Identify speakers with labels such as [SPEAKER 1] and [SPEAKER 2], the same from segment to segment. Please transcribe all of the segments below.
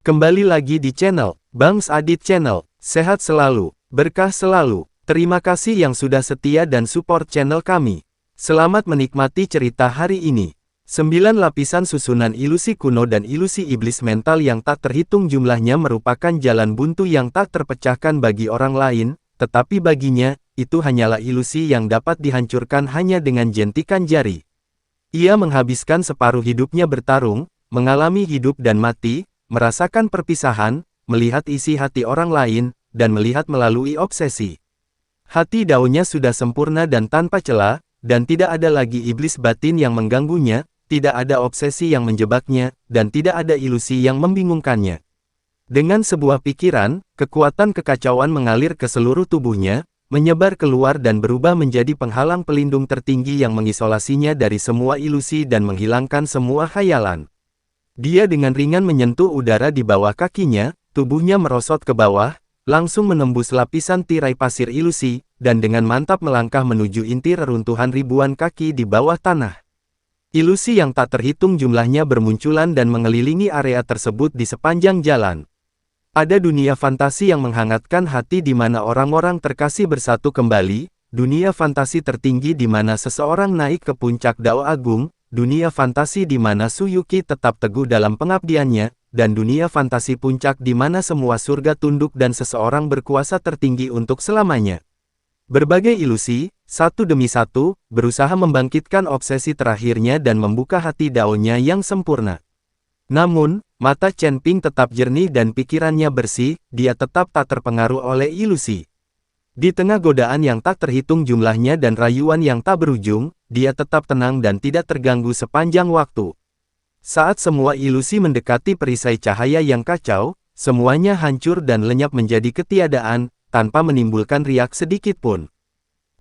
[SPEAKER 1] Kembali lagi di channel Bangs Adit Channel. Sehat selalu, berkah selalu. Terima kasih yang sudah setia dan support channel kami. Selamat menikmati cerita hari ini. 9 lapisan susunan ilusi kuno dan ilusi iblis mental yang tak terhitung jumlahnya merupakan jalan buntu yang tak terpecahkan bagi orang lain, tetapi baginya, itu hanyalah ilusi yang dapat dihancurkan hanya dengan jentikan jari. Ia menghabiskan separuh hidupnya bertarung, mengalami hidup dan mati, merasakan perpisahan, melihat isi hati orang lain, dan melihat melalui obsesi. Hati Daonya sudah sempurna dan tanpa celah, dan tidak ada lagi iblis batin yang mengganggunya, tidak ada obsesi yang menjebaknya, dan tidak ada ilusi yang membingungkannya. Dengan sebuah pikiran, kekuatan kekacauan mengalir ke seluruh tubuhnya, menyebar keluar dan berubah menjadi penghalang pelindung tertinggi yang mengisolasinya dari semua ilusi dan menghilangkan semua khayalan. Dia dengan ringan menyentuh udara di bawah kakinya, tubuhnya merosot ke bawah, langsung menembus lapisan tirai pasir ilusi, dan dengan mantap melangkah menuju inti reruntuhan ribuan kaki di bawah tanah. Ilusi yang tak terhitung jumlahnya bermunculan dan mengelilingi area tersebut di sepanjang jalan. Ada dunia fantasi yang menghangatkan hati di mana orang-orang terkasih bersatu kembali, dunia fantasi tertinggi di mana seseorang naik ke puncak Dao Agung, dunia fantasi di mana Suyuki tetap teguh dalam pengabdiannya, dan dunia fantasi puncak di mana semua surga tunduk dan seseorang berkuasa tertinggi untuk selamanya. Berbagai ilusi, satu demi satu, berusaha membangkitkan obsesi terakhirnya dan membuka hati Daonya yang sempurna. Namun, mata Chen Ping tetap jernih dan pikirannya bersih, dia tetap tak terpengaruh oleh ilusi. Di tengah godaan yang tak terhitung jumlahnya dan rayuan yang tak berujung, dia tetap tenang dan tidak terganggu sepanjang waktu. Saat semua ilusi mendekati perisai cahaya yang kacau, semuanya hancur dan lenyap menjadi ketiadaan, tanpa menimbulkan riak sedikit pun.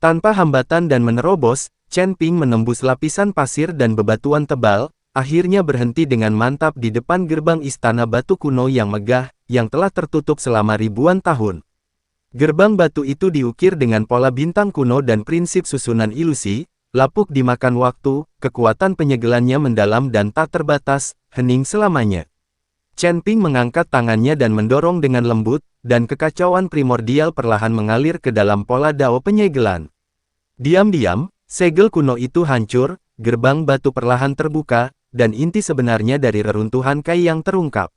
[SPEAKER 1] Tanpa hambatan dan menerobos, Chen Ping menembus lapisan pasir dan bebatuan tebal, akhirnya berhenti dengan mantap di depan gerbang istana batu kuno yang megah, yang telah tertutup selama ribuan tahun. Gerbang batu itu diukir dengan pola bintang kuno dan prinsip susunan ilusi, lapuk dimakan waktu, kekuatan penyegelannya mendalam dan tak terbatas, hening selamanya. Chen Ping mengangkat tangannya dan mendorong dengan lembut, dan kekacauan primordial perlahan mengalir ke dalam pola dao penyegelan. Diam-diam, segel kuno itu hancur, gerbang batu perlahan terbuka, dan inti sebenarnya dari reruntuhan Kai yang terungkap.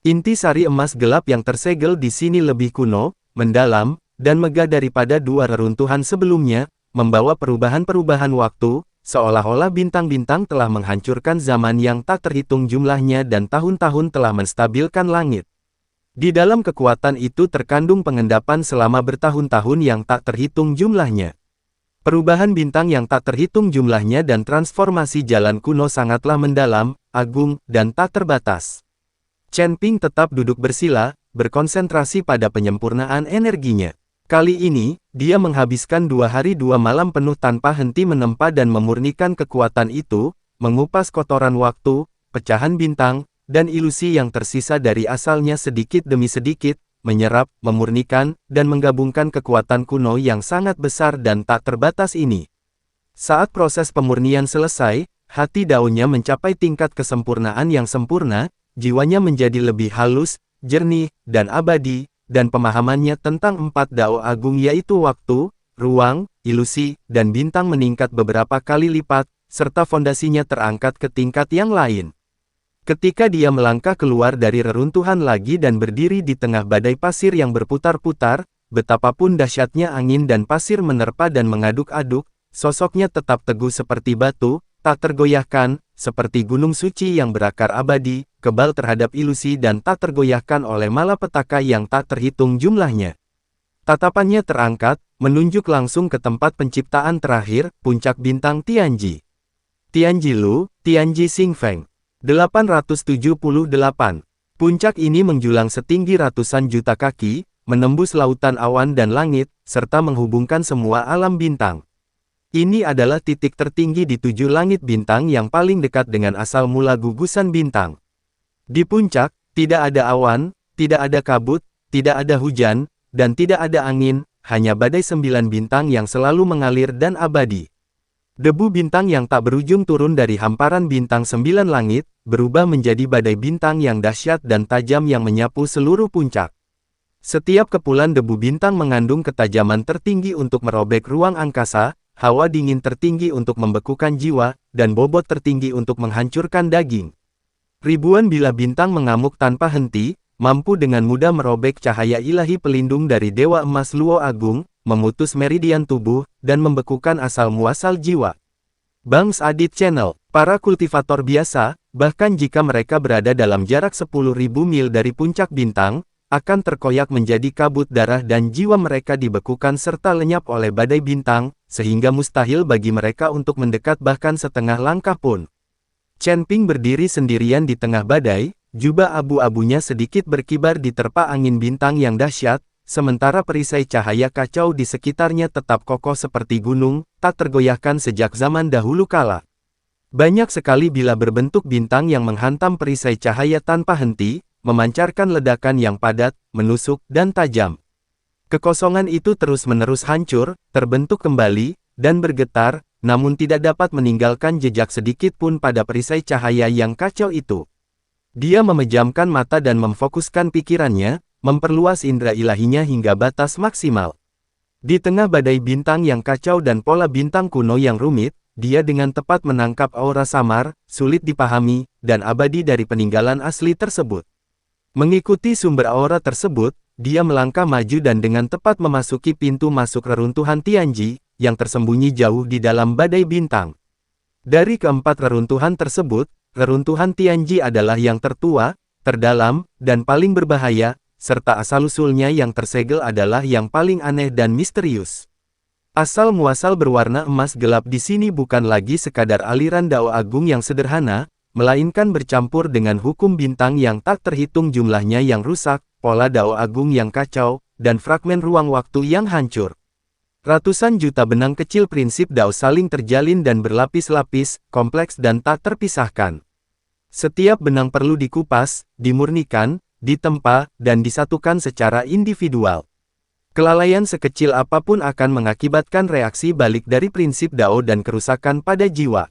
[SPEAKER 1] Inti sari emas gelap yang tersegel di sini lebih kuno, mendalam, dan megah daripada dua reruntuhan sebelumnya, membawa perubahan-perubahan waktu, seolah-olah bintang-bintang telah menghancurkan zaman yang tak terhitung jumlahnya dan tahun-tahun telah menstabilkan langit. Di dalam kekuatan itu terkandung pengendapan selama bertahun-tahun yang tak terhitung jumlahnya. Perubahan bintang yang tak terhitung jumlahnya dan transformasi jalan kuno sangatlah mendalam, agung, dan tak terbatas. Chen Ping tetap duduk bersila, berkonsentrasi pada penyempurnaan energinya. Kali ini, dia menghabiskan 2 hari 2 malam penuh tanpa henti menempa dan memurnikan kekuatan itu, mengupas kotoran waktu, pecahan bintang, dan ilusi yang tersisa dari asalnya sedikit demi sedikit, menyerap, memurnikan, dan menggabungkan kekuatan kuno yang sangat besar dan tak terbatas ini. Saat proses pemurnian selesai, hati Daonya mencapai tingkat kesempurnaan yang sempurna, jiwanya menjadi lebih halus, jernih, dan abadi, dan pemahamannya tentang 4 Dao Agung yaitu waktu, ruang, ilusi, dan bintang meningkat beberapa kali lipat, serta fondasinya terangkat ke tingkat yang lain. Ketika dia melangkah keluar dari reruntuhan lagi dan berdiri di tengah badai pasir yang berputar-putar, betapapun dahsyatnya angin dan pasir menerpa dan mengaduk-aduk, sosoknya tetap teguh seperti batu, tak tergoyahkan, seperti gunung suci yang berakar abadi, kebal terhadap ilusi dan tak tergoyahkan oleh malapetaka yang tak terhitung jumlahnya. Tatapannya terangkat, menunjuk langsung ke tempat penciptaan terakhir, puncak bintang Tianji. Tianji Lu, Tianji Xingfeng. 878. Puncak ini menjulang setinggi ratusan juta kaki, menembus lautan awan dan langit, serta menghubungkan semua alam bintang. Ini adalah titik tertinggi di 7 langit bintang yang paling dekat dengan asal mula gugusan bintang. Di puncak, tidak ada awan, tidak ada kabut, tidak ada hujan, dan tidak ada angin, hanya badai 9 bintang yang selalu mengalir dan abadi. Debu bintang yang tak berujung turun dari hamparan bintang 9 langit, berubah menjadi badai bintang yang dahsyat dan tajam yang menyapu seluruh puncak. Setiap kepulan debu bintang mengandung ketajaman tertinggi untuk merobek ruang angkasa, hawa dingin tertinggi untuk membekukan jiwa, dan bobot tertinggi untuk menghancurkan daging. Ribuan bilah bintang mengamuk tanpa henti, mampu dengan mudah merobek cahaya ilahi pelindung dari Dewa Emas Luo Agung, memutus meridian tubuh, dan membekukan asal-muasal jiwa. Bangs Adit Channel, para kultivator biasa, bahkan jika mereka berada dalam jarak 10.000 mil dari puncak bintang, akan terkoyak menjadi kabut darah dan jiwa mereka dibekukan serta lenyap oleh badai bintang, sehingga mustahil bagi mereka untuk mendekat bahkan setengah langkah pun. Chen Ping berdiri sendirian di tengah badai, jubah abu-abunya sedikit berkibar diterpa angin bintang yang dahsyat, sementara perisai cahaya kacau di sekitarnya tetap kokoh seperti gunung, tak tergoyahkan sejak zaman dahulu kala. Banyak sekali bilah berbentuk bintang yang menghantam perisai cahaya tanpa henti, memancarkan ledakan yang padat, menusuk, dan tajam. Kekosongan itu terus-menerus hancur, terbentuk kembali, dan bergetar, namun tidak dapat meninggalkan jejak sedikit pun pada perisai cahaya yang kacau itu. Dia memejamkan mata dan memfokuskan pikirannya, memperluas indera ilahinya hingga batas maksimal. Di tengah badai bintang yang kacau dan pola bintang kuno yang rumit, dia dengan tepat menangkap aura samar, sulit dipahami, dan abadi dari peninggalan asli tersebut. Mengikuti sumber aura tersebut, dia melangkah maju dan dengan tepat memasuki pintu masuk reruntuhan Tianji, yang tersembunyi jauh di dalam badai bintang. Dari keempat reruntuhan tersebut, reruntuhan Tianji adalah yang tertua, terdalam, dan paling berbahaya, serta asal-usulnya yang tersegel adalah yang paling aneh dan misterius. Asal-muasal berwarna emas gelap di sini bukan lagi sekadar aliran Dao Agung yang sederhana, melainkan bercampur dengan hukum bintang yang tak terhitung jumlahnya yang rusak, pola Dao Agung yang kacau, dan fragmen ruang waktu yang hancur. Ratusan juta benang kecil prinsip Dao saling terjalin dan berlapis-lapis, kompleks dan tak terpisahkan. Setiap benang perlu dikupas, dimurnikan, ditempa, dan disatukan secara individual. Kelalaian sekecil apapun akan mengakibatkan reaksi balik dari prinsip Dao dan kerusakan pada jiwa.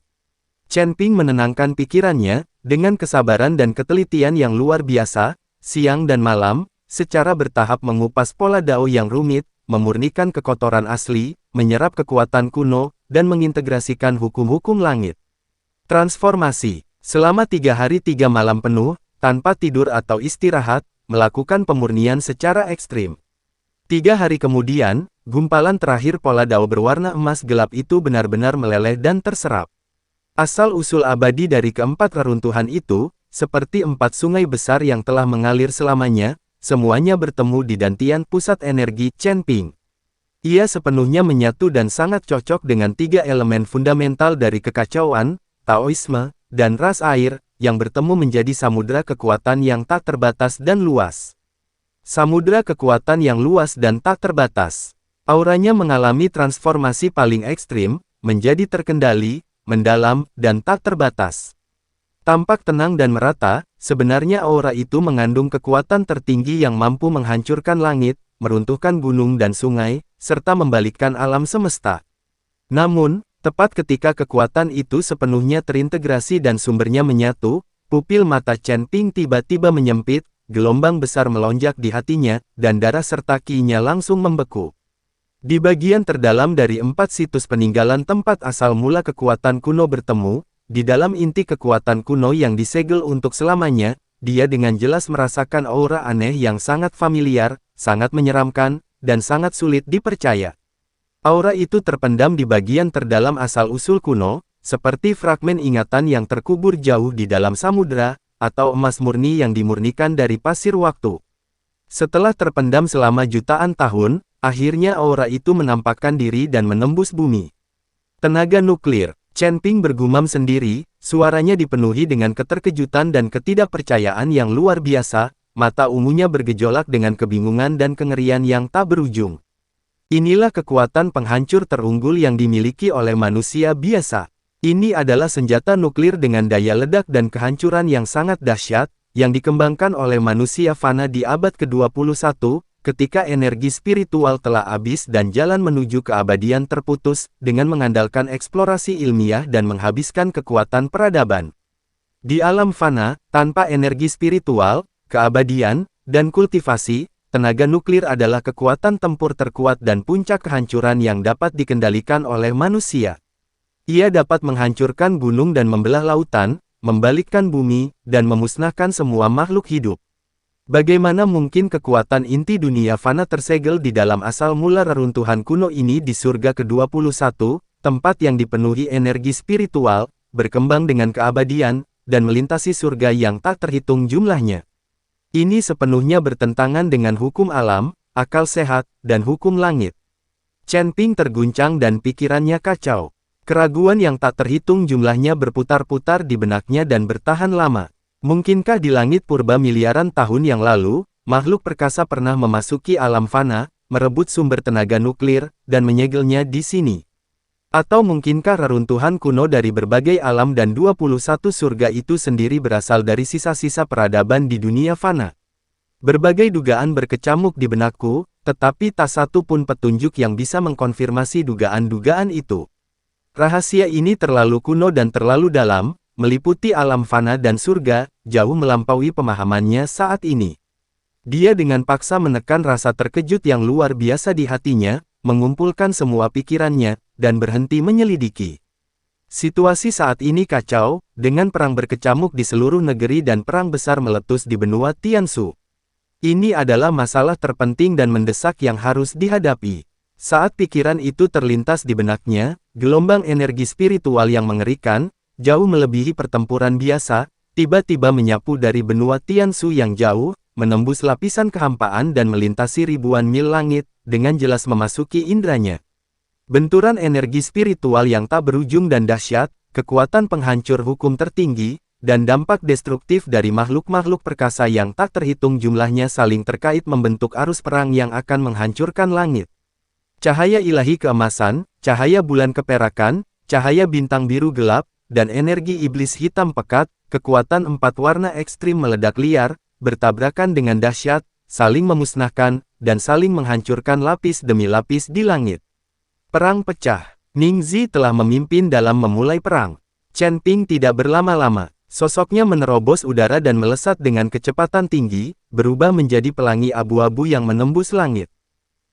[SPEAKER 1] Chen Ping menenangkan pikirannya, dengan kesabaran dan ketelitian yang luar biasa, siang dan malam, secara bertahap mengupas pola Dao yang rumit, memurnikan kekotoran asli, menyerap kekuatan kuno, dan mengintegrasikan hukum-hukum langit. Transformasi. Selama 3 hari 3 malam penuh, tanpa tidur atau istirahat, melakukan pemurnian secara ekstrim. 3 hari kemudian, gumpalan terakhir pola Dao berwarna emas gelap itu benar-benar meleleh dan terserap. Asal-usul abadi dari keempat reruntuhan itu, seperti 4 sungai besar yang telah mengalir selamanya, semuanya bertemu di dantian pusat energi Chen Ping. Ia sepenuhnya menyatu dan sangat cocok dengan 3 elemen fundamental dari kekacauan, Taoisme, dan ras air, yang bertemu menjadi samudera kekuatan yang tak terbatas dan luas. Samudera kekuatan yang luas dan tak terbatas. Auranya mengalami transformasi paling ekstrim, menjadi terkendali, mendalam, dan tak terbatas. Tampak tenang dan merata, sebenarnya aura itu mengandung kekuatan tertinggi yang mampu menghancurkan langit, meruntuhkan gunung dan sungai, serta membalikkan alam semesta. Namun, tepat ketika kekuatan itu sepenuhnya terintegrasi dan sumbernya menyatu, pupil mata Chen Ping tiba-tiba menyempit, gelombang besar melonjak di hatinya, dan darah serta ki-nya langsung membeku. Di bagian terdalam dari 4 situs peninggalan tempat asal mula kekuatan kuno bertemu, di dalam inti kekuatan kuno yang disegel untuk selamanya, dia dengan jelas merasakan aura aneh yang sangat familiar, sangat menyeramkan, dan sangat sulit dipercaya. Aura itu terpendam di bagian terdalam asal-usul kuno, seperti fragmen ingatan yang terkubur jauh di dalam samudera, atau emas murni yang dimurnikan dari pasir waktu. Setelah terpendam selama jutaan tahun, akhirnya aura itu menampakkan diri dan menembus bumi. Tenaga nuklir. Chen Ping bergumam sendiri, suaranya dipenuhi dengan keterkejutan dan ketidakpercayaan yang luar biasa, mata ungunya bergejolak dengan kebingungan dan kengerian yang tak berujung. Inilah kekuatan penghancur terunggul yang dimiliki oleh manusia biasa. Ini adalah senjata nuklir dengan daya ledak dan kehancuran yang sangat dahsyat, yang dikembangkan oleh manusia fana di abad ke-21, ketika energi spiritual telah habis dan jalan menuju keabadian terputus, dengan mengandalkan eksplorasi ilmiah dan menghabiskan kekuatan peradaban. Di alam fana, tanpa energi spiritual, keabadian, dan kultivasi, tenaga nuklir adalah kekuatan tempur terkuat dan puncak kehancuran yang dapat dikendalikan oleh manusia. Ia dapat menghancurkan gunung dan membelah lautan, membalikkan bumi, dan memusnahkan semua makhluk hidup. Bagaimana mungkin kekuatan inti dunia fana tersegel di dalam asal mula reruntuhan kuno ini di surga ke-21, tempat yang dipenuhi energi spiritual, berkembang dengan keabadian, dan melintasi surga yang tak terhitung jumlahnya. Ini sepenuhnya bertentangan dengan hukum alam, akal sehat, dan hukum langit. Chen Ping terguncang dan pikirannya kacau. Keraguan yang tak terhitung jumlahnya berputar-putar di benaknya dan bertahan lama. Mungkinkah di langit purba miliaran tahun yang lalu, makhluk perkasa pernah memasuki alam fana, merebut sumber tenaga nuklir, dan menyegelnya di sini? Atau mungkinkah reruntuhan kuno dari berbagai alam dan 21 surga itu sendiri berasal dari sisa-sisa peradaban di dunia fana? Berbagai dugaan berkecamuk di benakku, tetapi tak satu pun petunjuk yang bisa mengkonfirmasi dugaan-dugaan itu. Rahasia ini terlalu kuno dan terlalu dalam, meliputi alam fana dan surga, jauh melampaui pemahamannya saat ini. Dia dengan paksa menekan rasa terkejut yang luar biasa di hatinya, mengumpulkan semua pikirannya, dan berhenti menyelidiki. Situasi saat ini kacau, dengan perang berkecamuk di seluruh negeri dan perang besar meletus di benua Tianshu. Ini adalah masalah terpenting dan mendesak yang harus dihadapi. Saat pikiran itu terlintas di benaknya, gelombang energi spiritual yang mengerikan, jauh melebihi pertempuran biasa, tiba-tiba menyapu dari benua Tianshu yang jauh, menembus lapisan kehampaan dan melintasi ribuan mil langit, dengan jelas memasuki indranya. Benturan energi spiritual yang tak berujung dan dahsyat, kekuatan penghancur hukum tertinggi, dan dampak destruktif dari makhluk-makhluk perkasa yang tak terhitung jumlahnya saling terkait membentuk arus perang yang akan menghancurkan langit. Cahaya ilahi keemasan, cahaya bulan keperakan, cahaya bintang biru gelap, dan energi iblis hitam pekat, kekuatan empat warna ekstrim meledak liar, bertabrakan dengan dahsyat, saling memusnahkan, dan saling menghancurkan lapis demi lapis di langit. Perang pecah. Ning Zi telah memimpin dalam memulai perang. Chen Ping tidak berlama-lama. Sosoknya menerobos udara dan melesat dengan kecepatan tinggi, berubah menjadi pelangi abu-abu yang menembus langit.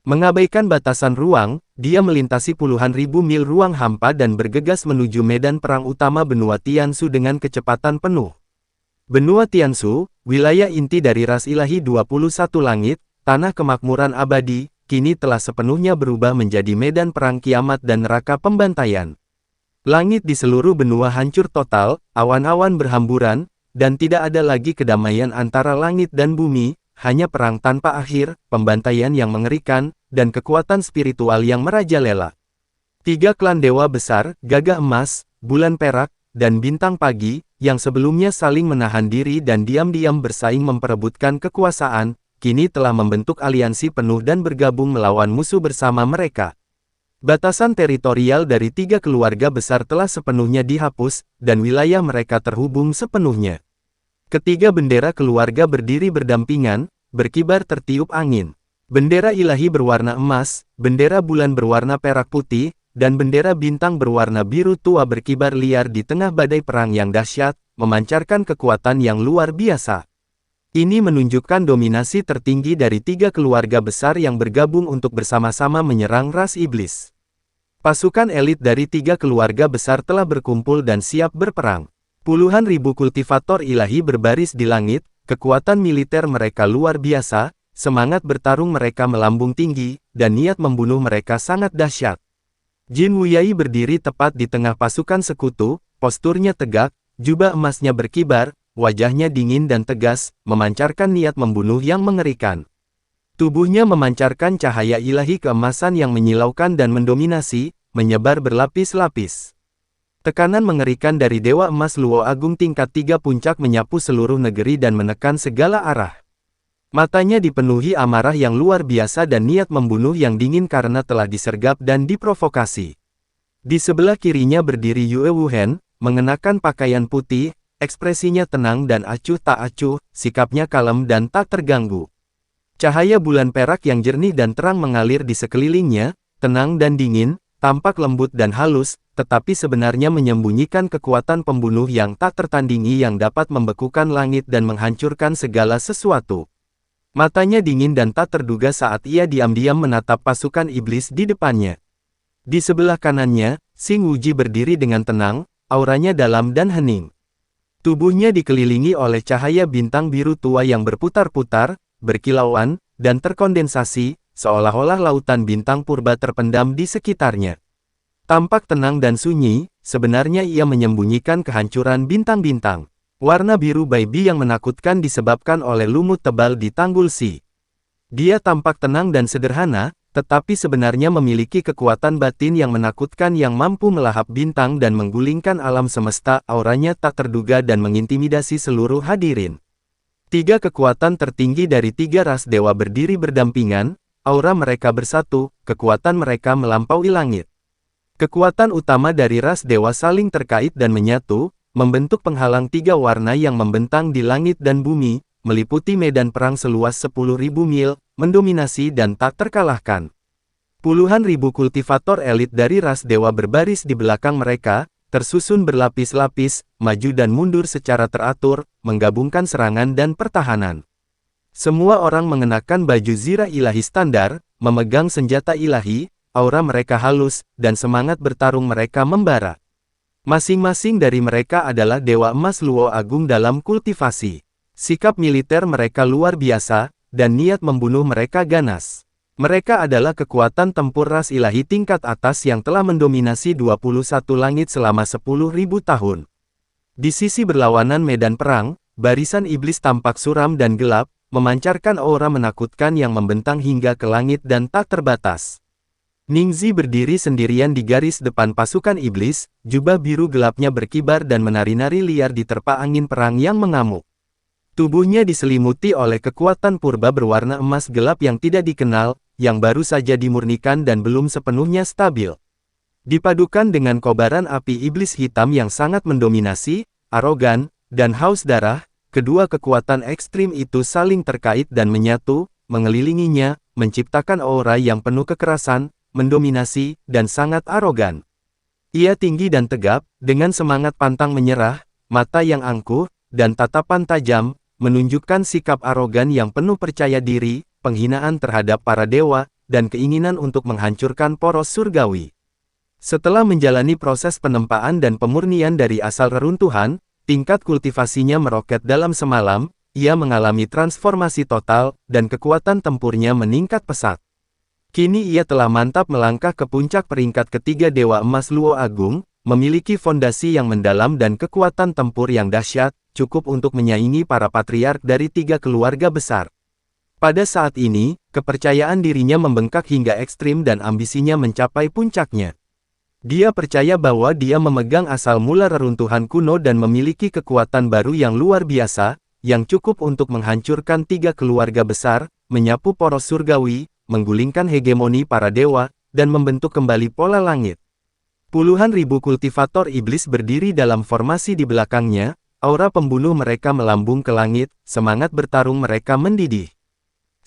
[SPEAKER 1] Mengabaikan batasan ruang, dia melintasi puluhan ribu mil ruang hampa dan bergegas menuju medan perang utama benua Tianshu dengan kecepatan penuh. Benua Tianshu, wilayah inti dari ras ilahi 21 langit, tanah kemakmuran abadi, kini telah sepenuhnya berubah menjadi medan perang kiamat dan neraka pembantaian. Langit di seluruh benua hancur total, awan-awan berhamburan, dan tidak ada lagi kedamaian antara langit dan bumi, hanya perang tanpa akhir, pembantaian yang mengerikan, dan kekuatan spiritual yang merajalela. Tiga klan dewa besar, gagah emas, bulan perak, dan bintang pagi, yang sebelumnya saling menahan diri dan diam-diam bersaing memperebutkan kekuasaan, kini telah membentuk aliansi penuh dan bergabung melawan musuh bersama mereka. Batasan teritorial dari tiga keluarga besar telah sepenuhnya dihapus, dan wilayah mereka terhubung sepenuhnya. Ketiga bendera keluarga berdiri berdampingan, berkibar tertiup angin. Bendera ilahi berwarna emas, bendera bulan berwarna perak putih, dan bendera bintang berwarna biru tua berkibar liar di tengah badai perang yang dahsyat, memancarkan kekuatan yang luar biasa. Ini menunjukkan dominasi tertinggi dari tiga keluarga besar yang bergabung untuk bersama-sama menyerang ras iblis. Pasukan elit dari tiga keluarga besar telah berkumpul dan siap berperang. Puluhan ribu kultivator ilahi berbaris di langit, kekuatan militer mereka luar biasa, semangat bertarung mereka melambung tinggi, dan niat membunuh mereka sangat dahsyat. Jin Wuyai berdiri tepat di tengah pasukan sekutu, posturnya tegak, jubah emasnya berkibar, wajahnya dingin dan tegas, memancarkan niat membunuh yang mengerikan. Tubuhnya memancarkan cahaya ilahi keemasan yang menyilaukan dan mendominasi, menyebar berlapis-lapis. Tekanan mengerikan dari Dewa Emas Luo Agung tingkat 3 puncak menyapu seluruh negeri dan menekan segala arah. Matanya dipenuhi amarah yang luar biasa dan niat membunuh yang dingin karena telah disergap dan diprovokasi. Di sebelah kirinya berdiri Yue Wuhen, mengenakan pakaian putih, ekspresinya tenang dan acuh tak acuh, sikapnya kalem dan tak terganggu. Cahaya bulan perak yang jernih dan terang mengalir di sekelilingnya, tenang dan dingin, tampak lembut dan halus, tetapi sebenarnya menyembunyikan kekuatan pembunuh yang tak tertandingi yang dapat membekukan langit dan menghancurkan segala sesuatu. Matanya dingin dan tak terduga saat ia diam-diam menatap pasukan iblis di depannya. Di sebelah kanannya, Xing Wuji berdiri dengan tenang, auranya dalam dan hening. Tubuhnya dikelilingi oleh cahaya bintang biru tua yang berputar-putar, berkilauan, dan terkondensasi, seolah-olah lautan bintang purba terpendam di sekitarnya. Tampak tenang dan sunyi, sebenarnya ia menyembunyikan kehancuran bintang-bintang. Warna biru baby yang menakutkan disebabkan oleh lumut tebal di Tanggul Si. Dia tampak tenang dan sederhana, tetapi sebenarnya memiliki kekuatan batin yang menakutkan yang mampu melahap bintang dan menggulingkan alam semesta. Auranya tak terduga dan mengintimidasi seluruh hadirin. Tiga kekuatan tertinggi dari tiga ras dewa berdiri berdampingan, aura mereka bersatu, kekuatan mereka melampaui langit. Kekuatan utama dari ras dewa saling terkait dan menyatu, membentuk penghalang tiga warna yang membentang di langit dan bumi, meliputi medan perang seluas 10.000 mil, mendominasi dan tak terkalahkan. Puluhan ribu kultivator elit dari ras dewa berbaris di belakang mereka, tersusun berlapis-lapis, maju dan mundur secara teratur, menggabungkan serangan dan pertahanan. Semua orang mengenakan baju zirah ilahi standar, memegang senjata ilahi, aura mereka halus, dan semangat bertarung mereka membara. Masing-masing dari mereka adalah Dewa Emas Luo Agung dalam kultivasi. Sikap militer mereka luar biasa, dan niat membunuh mereka ganas. Mereka adalah kekuatan tempur ras ilahi tingkat atas yang telah mendominasi 21 langit selama 10.000 tahun. Di sisi berlawanan medan perang, barisan iblis tampak suram dan gelap, memancarkan aura menakutkan yang membentang hingga ke langit dan tak terbatas. Ningzi berdiri sendirian di garis depan pasukan iblis, jubah biru gelapnya berkibar dan menari-nari liar diterpa angin perang yang mengamuk. Tubuhnya diselimuti oleh kekuatan purba berwarna emas gelap yang tidak dikenal, yang baru saja dimurnikan dan belum sepenuhnya stabil. Dipadukan dengan kobaran api iblis hitam yang sangat mendominasi, arogan, dan haus darah, kedua kekuatan ekstrim itu saling terkait dan menyatu, mengelilinginya, menciptakan aura yang penuh kekerasan, mendominasi, dan sangat arogan. Ia tinggi dan tegap, dengan semangat pantang menyerah, mata yang angkuh, dan tatapan tajam, menunjukkan sikap arogan yang penuh percaya diri, penghinaan terhadap para dewa, dan keinginan untuk menghancurkan poros surgawi. Setelah menjalani proses penempaan dan pemurnian dari asal reruntuhan, tingkat kultivasinya meroket dalam semalam, ia mengalami transformasi total, dan kekuatan tempurnya meningkat pesat. Kini ia telah mantap melangkah ke puncak peringkat ketiga Dewa Emas Luo Agung, memiliki fondasi yang mendalam dan kekuatan tempur yang dahsyat, cukup untuk menyaingi para patriark dari tiga keluarga besar. Pada saat ini, kepercayaan dirinya membengkak hingga ekstrim dan ambisinya mencapai puncaknya. Dia percaya bahwa dia memegang asal mula reruntuhan kuno dan memiliki kekuatan baru yang luar biasa, yang cukup untuk menghancurkan tiga keluarga besar, menyapu poros surgawi, menggulingkan hegemoni para dewa, dan membentuk kembali pola langit. Puluhan ribu kultivator iblis berdiri dalam formasi di belakangnya, aura pembunuh mereka melambung ke langit, semangat bertarung mereka mendidih.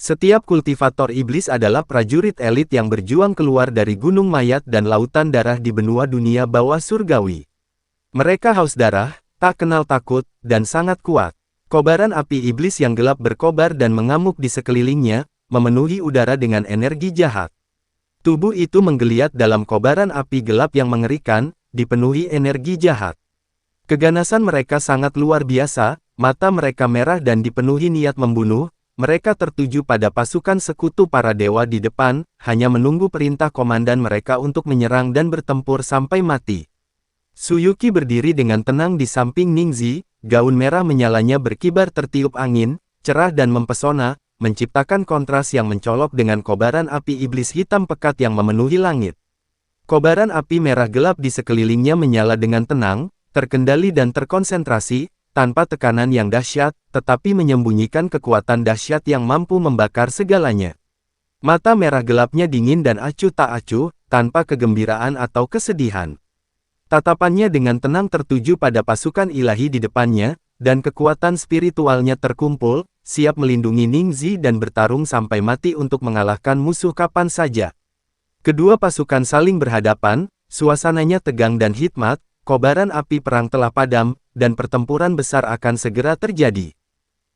[SPEAKER 1] Setiap kultivator iblis adalah prajurit elit yang berjuang keluar dari gunung mayat dan lautan darah di benua dunia bawah surgawi. Mereka haus darah, tak kenal takut, dan sangat kuat. Kobaran api iblis yang gelap berkobar dan mengamuk di sekelilingnya, memenuhi udara dengan energi jahat. Tubuh itu menggeliat dalam kobaran api gelap yang mengerikan, dipenuhi energi jahat. Keganasan mereka sangat luar biasa, mata mereka merah dan dipenuhi niat membunuh, mereka tertuju pada pasukan sekutu para dewa di depan, hanya menunggu perintah komandan mereka untuk menyerang dan bertempur sampai mati. Suyuki berdiri dengan tenang di samping Ningzi, gaun merah menyalanya berkibar tertiup angin, cerah dan mempesona, menciptakan kontras yang mencolok dengan kobaran api iblis hitam pekat yang memenuhi langit. Kobaran api merah gelap di sekelilingnya menyala dengan tenang, terkendali dan terkonsentrasi, tanpa tekanan yang dahsyat, tetapi menyembunyikan kekuatan dahsyat yang mampu membakar segalanya. Mata merah gelapnya dingin dan acuh tak acuh, tanpa kegembiraan atau kesedihan. Tatapannya dengan tenang tertuju pada pasukan ilahi di depannya, dan kekuatan spiritualnya terkumpul, siap melindungi Ningzi dan bertarung sampai mati untuk mengalahkan musuh kapan saja. Kedua pasukan saling berhadapan, suasananya tegang dan hikmat, kobaran api perang telah padam, dan pertempuran besar akan segera terjadi.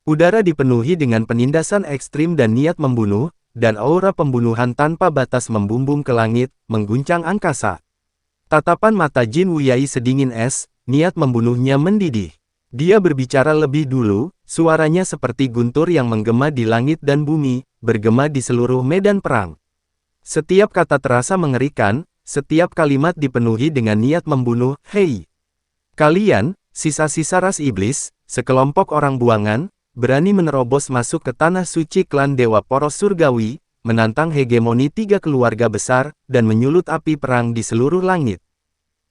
[SPEAKER 1] Udara dipenuhi dengan penindasan ekstrim dan niat membunuh, dan aura pembunuhan tanpa batas membumbung ke langit, mengguncang angkasa. Tatapan mata Jin Wuyai sedingin es, niat membunuhnya mendidih. Dia berbicara lebih dulu, suaranya seperti guntur yang menggema di langit dan bumi, bergema di seluruh medan perang. Setiap kata terasa mengerikan, setiap kalimat dipenuhi dengan niat membunuh. Hei! Kalian, sisa-sisa ras iblis, sekelompok orang buangan, berani menerobos masuk ke tanah suci klan Dewa Poros Surgawi, menantang hegemoni 3 keluarga besar, dan menyulut api perang di seluruh langit.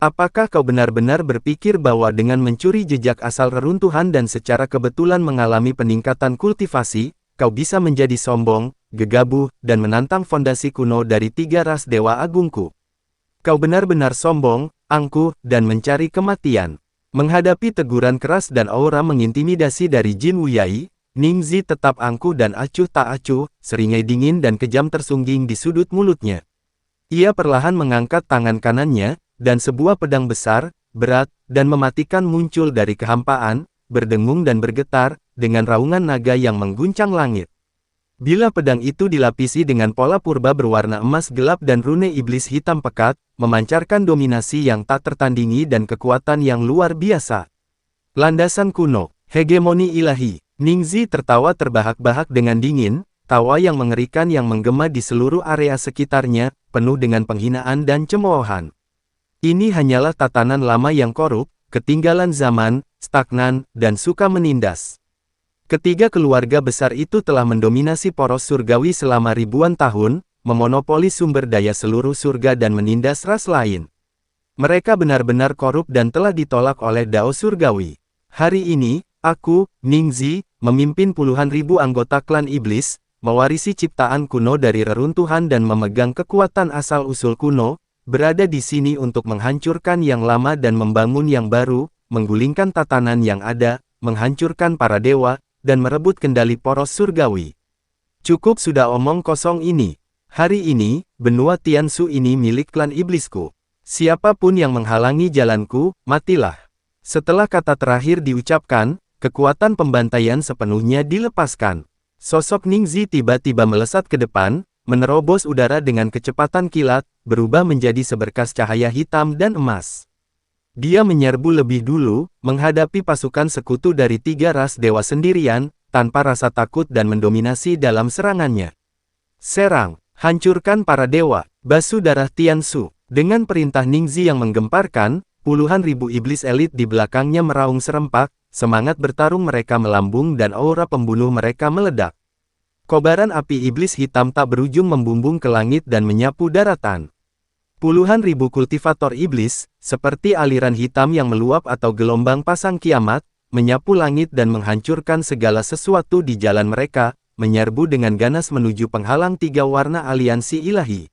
[SPEAKER 1] Apakah kau benar-benar berpikir bahwa dengan mencuri jejak asal reruntuhan dan secara kebetulan mengalami peningkatan kultivasi, kau bisa menjadi sombong, gegabah, dan menantang fondasi kuno dari 3 ras Dewa Agungku? Kau benar-benar sombong, angkuh, dan mencari kematian. Menghadapi teguran keras dan aura mengintimidasi dari Jin Wuyai, Ningzi tetap angkuh dan acuh tak acuh, seringai dingin dan kejam tersungging di sudut mulutnya. Ia perlahan mengangkat tangan kanannya, dan sebuah pedang besar, berat, dan mematikan muncul dari kehampaan, berdengung dan bergetar, dengan raungan naga yang mengguncang langit. Bila pedang itu dilapisi dengan pola purba berwarna emas gelap dan rune iblis hitam pekat, memancarkan dominasi yang tak tertandingi dan kekuatan yang luar biasa. Landasan kuno, hegemoni ilahi. Ningzi tertawa terbahak-bahak dengan dingin, tawa yang mengerikan yang menggema di seluruh area sekitarnya, penuh dengan penghinaan dan cemoohan. Ini hanyalah tatanan lama yang korup, ketinggalan zaman, stagnan, dan suka menindas. Ketiga keluarga besar itu telah mendominasi Poros Surgawi selama ribuan tahun, memonopoli sumber daya seluruh surga dan menindas ras lain. Mereka benar-benar korup dan telah ditolak oleh Dao Surgawi. Hari ini, aku, Ningzi, memimpin puluhan ribu anggota klan iblis, mewarisi ciptaan kuno dari reruntuhan dan memegang kekuatan asal-usul kuno, berada di sini untuk menghancurkan yang lama dan membangun yang baru, menggulingkan tatanan yang ada, menghancurkan para dewa, dan merebut kendali Poros Surgawi. Cukup sudah omong kosong ini. Hari ini, benua Tiansu ini milik klan iblisku. Siapapun yang menghalangi jalanku, matilah. Setelah kata terakhir diucapkan, kekuatan pembantaian sepenuhnya dilepaskan. Sosok Ningzi tiba-tiba melesat ke depan, menerobos udara dengan kecepatan kilat, berubah menjadi seberkas cahaya hitam dan emas. Dia menyerbu lebih dulu, menghadapi pasukan sekutu dari 3 ras dewa sendirian, tanpa rasa takut dan mendominasi dalam serangannya. Serang, hancurkan para dewa, basuh darah Tiansu. Dengan perintah Ningzi yang menggemparkan, puluhan ribu iblis elit di belakangnya meraung serempak, semangat bertarung mereka melambung dan aura pembunuh mereka meledak. Kobaran api iblis hitam tak berujung membumbung ke langit dan menyapu daratan. Puluhan ribu kultivator iblis, seperti aliran hitam yang meluap atau gelombang pasang kiamat, menyapu langit dan menghancurkan segala sesuatu di jalan mereka, menyerbu dengan ganas menuju penghalang 3 warna aliansi ilahi.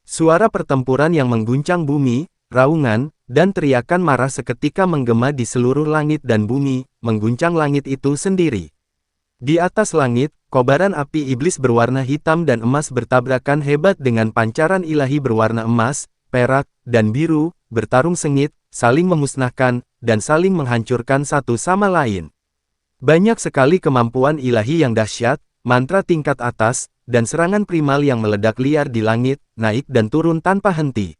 [SPEAKER 1] Suara pertempuran yang mengguncang bumi, raungan, dan teriakan marah seketika menggema di seluruh langit dan bumi, mengguncang langit itu sendiri. Di atas langit, kobaran api iblis berwarna hitam dan emas bertabrakan hebat dengan pancaran ilahi berwarna emas, perak, dan biru, bertarung sengit, saling memusnahkan, dan saling menghancurkan satu sama lain. Banyak sekali kemampuan ilahi yang dahsyat, mantra tingkat atas, dan serangan primal yang meledak liar di langit, naik dan turun tanpa henti.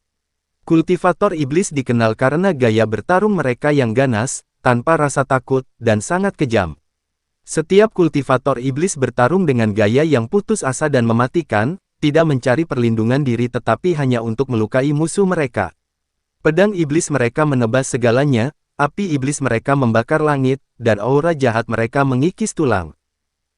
[SPEAKER 1] Kultivator iblis dikenal karena gaya bertarung mereka yang ganas, tanpa rasa takut, dan sangat kejam. Setiap kultivator iblis bertarung dengan gaya yang putus asa dan mematikan, tidak mencari perlindungan diri tetapi hanya untuk melukai musuh mereka. Pedang iblis mereka menebas segalanya, api iblis mereka membakar langit, dan aura jahat mereka mengikis tulang.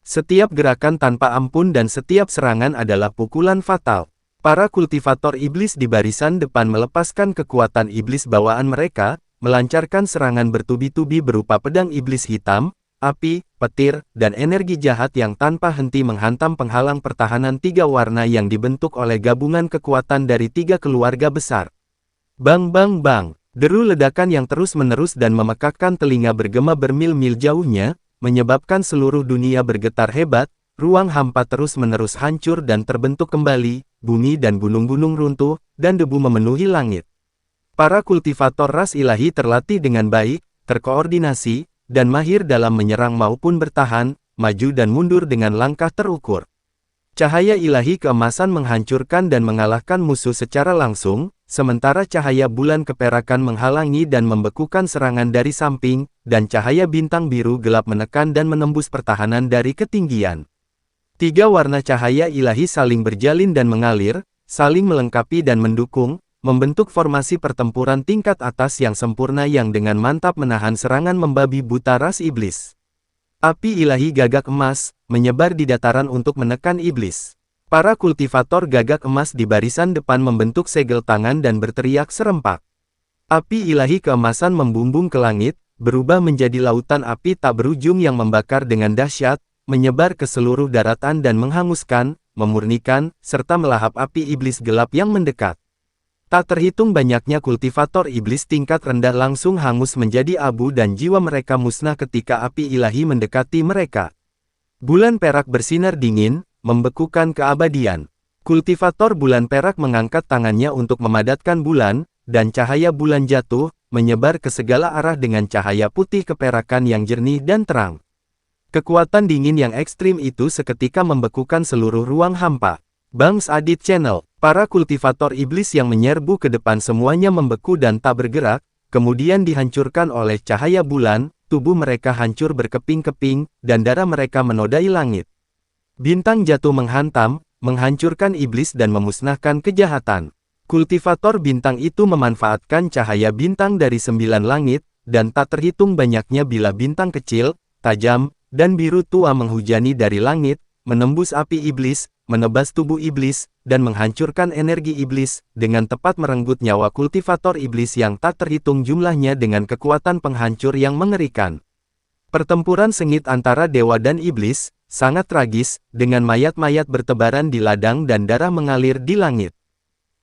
[SPEAKER 1] Setiap gerakan tanpa ampun dan setiap serangan adalah pukulan fatal. Para kultivator iblis di barisan depan melepaskan kekuatan iblis bawaan mereka, melancarkan serangan bertubi-tubi berupa pedang iblis hitam, api, petir, dan energi jahat yang tanpa henti menghantam penghalang pertahanan 3 warna yang dibentuk oleh gabungan kekuatan dari 3 keluarga besar. Bang bang bang, deru ledakan yang terus-menerus dan memekakkan telinga bergema bermil-mil jauhnya, menyebabkan seluruh dunia bergetar hebat, ruang hampa terus-menerus hancur dan terbentuk kembali, bumi dan gunung-gunung runtuh, dan debu memenuhi langit. Para kultivator ras ilahi terlatih dengan baik, terkoordinasi, dan mahir dalam menyerang maupun bertahan, maju dan mundur dengan langkah terukur. Cahaya ilahi keemasan menghancurkan dan mengalahkan musuh secara langsung, sementara cahaya bulan keperakan menghalangi dan membekukan serangan dari samping, dan cahaya bintang biru gelap menekan dan menembus pertahanan dari ketinggian. Tiga warna cahaya ilahi saling berjalin dan mengalir, saling melengkapi dan mendukung, membentuk formasi pertempuran tingkat atas yang sempurna yang dengan mantap menahan serangan membabi buta ras iblis. Api ilahi gagak emas, menyebar di dataran untuk menekan iblis. Para kultivator gagak emas di barisan depan membentuk segel tangan dan berteriak serempak. Api ilahi keemasan membumbung ke langit, berubah menjadi lautan api tak berujung yang membakar dengan dahsyat, menyebar ke seluruh daratan dan menghanguskan, memurnikan, serta melahap api iblis gelap yang mendekat. Tak terhitung banyaknya kultivator iblis tingkat rendah langsung hangus menjadi abu dan jiwa mereka musnah ketika api ilahi mendekati mereka. Bulan perak bersinar dingin, membekukan keabadian. Kultivator bulan perak mengangkat tangannya untuk memadatkan bulan, dan cahaya bulan jatuh, menyebar ke segala arah dengan cahaya putih keperakan yang jernih dan terang. Kekuatan dingin yang ekstrim itu seketika membekukan seluruh ruang hampa. Bangs Adit Channel, para kultivator iblis yang menyerbu ke depan semuanya membeku dan tak bergerak, kemudian dihancurkan oleh cahaya bulan, tubuh mereka hancur berkeping-keping, dan darah mereka menodai langit. Bintang jatuh menghantam, menghancurkan iblis dan memusnahkan kejahatan. Kultivator bintang itu memanfaatkan cahaya bintang dari 9 langit, dan tak terhitung banyaknya bila bintang kecil, tajam, dan biru tua menghujani dari langit, menembus api iblis, menebas tubuh iblis, dan menghancurkan energi iblis, dengan tepat merenggut nyawa kultivator iblis yang tak terhitung jumlahnya dengan kekuatan penghancur yang mengerikan. Pertempuran sengit antara dewa dan iblis, sangat tragis, dengan mayat-mayat bertebaran di ladang dan darah mengalir di langit.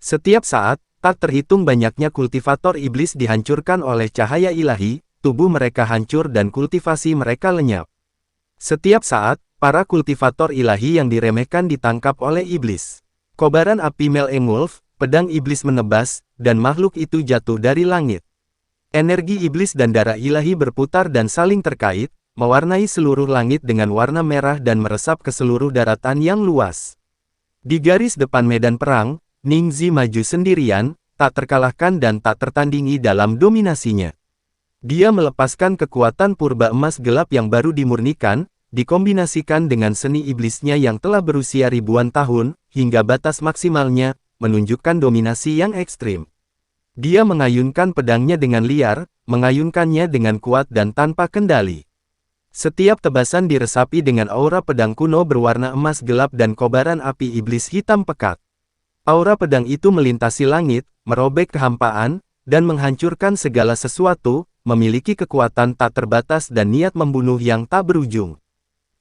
[SPEAKER 1] Setiap saat, tak terhitung banyaknya kultivator iblis dihancurkan oleh cahaya ilahi, tubuh mereka hancur dan kultivasi mereka lenyap. Setiap saat, para kultivator ilahi yang diremehkan ditangkap oleh iblis. Kobaran api Melengulf, pedang iblis menebas, dan makhluk itu jatuh dari langit. Energi iblis dan darah ilahi berputar dan saling terkait, mewarnai seluruh langit dengan warna merah dan meresap ke seluruh daratan yang luas. Di garis depan medan perang, Ningzi maju sendirian, tak terkalahkan dan tak tertandingi dalam dominasinya. Dia melepaskan kekuatan purba emas gelap yang baru dimurnikan, dikombinasikan dengan seni iblisnya yang telah berusia ribuan tahun, hingga batas maksimalnya, menunjukkan dominasi yang ekstrim. Dia mengayunkan pedangnya dengan liar, mengayunkannya dengan kuat dan tanpa kendali. Setiap tebasan diresapi dengan aura pedang kuno berwarna emas gelap dan kobaran api iblis hitam pekat. Aura pedang itu melintasi langit, merobek kehampaan, dan menghancurkan segala sesuatu, memiliki kekuatan tak terbatas dan niat membunuh yang tak berujung.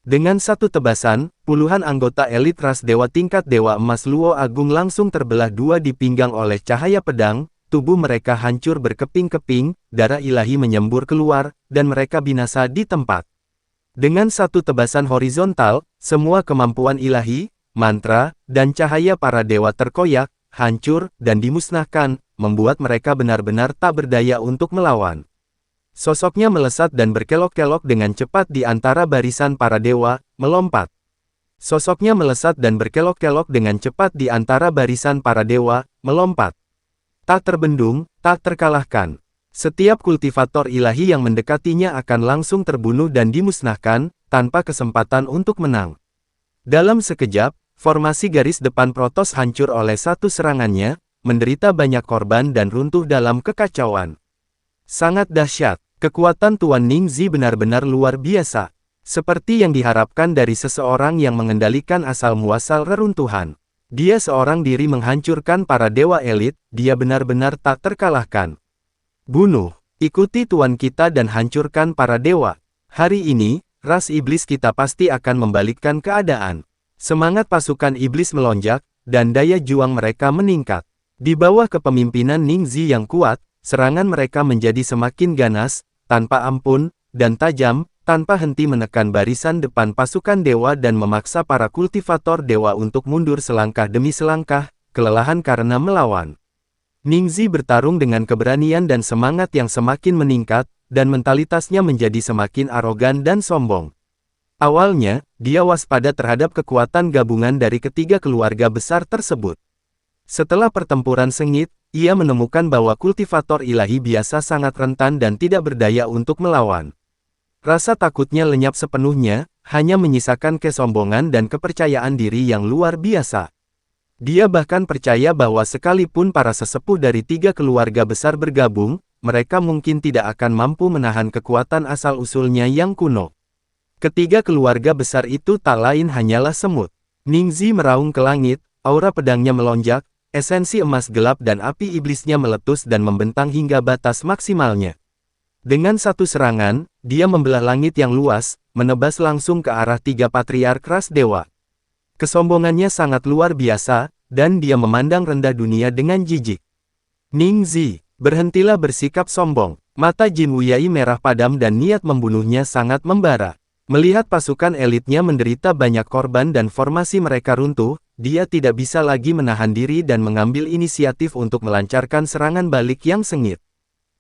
[SPEAKER 1] Dengan satu tebasan, puluhan anggota elit ras dewa tingkat Dewa Emas Luo Agung langsung terbelah dua di pinggang oleh cahaya pedang, tubuh mereka hancur berkeping-keping, darah ilahi menyembur keluar, dan mereka binasa di tempat. Dengan satu tebasan horizontal, semua kemampuan ilahi, mantra, dan cahaya para dewa terkoyak, hancur, dan dimusnahkan, membuat mereka benar-benar tak berdaya untuk melawan. Sosoknya melesat dan berkelok-kelok dengan cepat di antara barisan para dewa, melompat. Sosoknya melesat dan berkelok-kelok dengan cepat di antara barisan para dewa, melompat. Tak terbendung, tak terkalahkan. Setiap kultivator ilahi yang mendekatinya akan langsung terbunuh dan dimusnahkan, tanpa kesempatan untuk menang. Dalam sekejap, formasi garis depan Protoss hancur oleh satu serangannya, menderita banyak korban dan runtuh dalam kekacauan. Sangat dahsyat. Kekuatan Tuan Ningzi benar-benar luar biasa. Seperti yang diharapkan dari seseorang yang mengendalikan asal-muasal reruntuhan. Dia seorang diri menghancurkan para dewa elit, dia benar-benar tak terkalahkan. Bunuh, ikuti Tuan kita dan hancurkan para dewa. Hari ini, ras iblis kita pasti akan membalikkan keadaan. Semangat pasukan iblis melonjak, dan daya juang mereka meningkat. Di bawah kepemimpinan Ningzi yang kuat, serangan mereka menjadi semakin ganas, tanpa ampun, dan tajam, tanpa henti menekan barisan depan pasukan dewa dan memaksa para kultivator dewa untuk mundur selangkah demi selangkah, kelelahan karena melawan. Ningxi bertarung dengan keberanian dan semangat yang semakin meningkat, dan mentalitasnya menjadi semakin arogan dan sombong. Awalnya, dia waspada terhadap kekuatan gabungan dari ketiga keluarga besar tersebut. Setelah pertempuran sengit, ia menemukan bahwa kultivator ilahi biasa sangat rentan dan tidak berdaya untuk melawan. Rasa takutnya lenyap sepenuhnya, hanya menyisakan kesombongan dan kepercayaan diri yang luar biasa. Dia bahkan percaya bahwa sekalipun para sesepuh dari tiga keluarga besar bergabung, mereka mungkin tidak akan mampu menahan kekuatan asal-usulnya yang kuno. Ketiga keluarga besar itu tak lain hanyalah semut. Ningxi meraung ke langit, aura pedangnya melonjak, esensi emas gelap dan api iblisnya meletus dan membentang hingga batas maksimalnya. Dengan satu serangan, dia membelah langit yang luas, menebas langsung ke arah tiga patriark ras dewa. Kesombongannya sangat luar biasa, dan dia memandang rendah dunia dengan jijik. Ningxi, berhentilah bersikap sombong. Mata Jin Wuyai merah padam dan niat membunuhnya sangat membara. Melihat pasukan elitnya menderita banyak korban dan formasi mereka runtuh, dia tidak bisa lagi menahan diri dan mengambil inisiatif untuk melancarkan serangan balik yang sengit.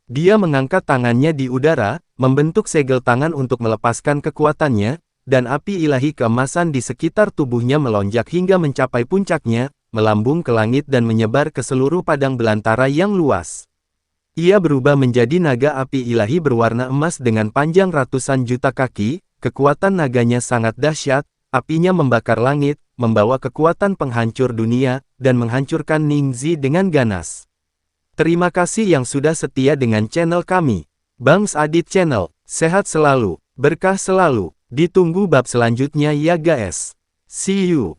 [SPEAKER 1] Dia mengangkat tangannya di udara, membentuk segel tangan untuk melepaskan kekuatannya, dan api ilahi keemasan di sekitar tubuhnya melonjak hingga mencapai puncaknya, melambung ke langit dan menyebar ke seluruh padang belantara yang luas. Ia berubah menjadi naga api ilahi berwarna emas dengan panjang ratusan juta kaki, kekuatan naganya sangat dahsyat, apinya membakar langit, membawa kekuatan penghancur dunia, dan menghancurkan Ningxi dengan ganas. Terima kasih yang sudah setia dengan channel kami. Bangs Adit Channel, sehat selalu, berkah selalu. Ditunggu bab selanjutnya ya guys. See you.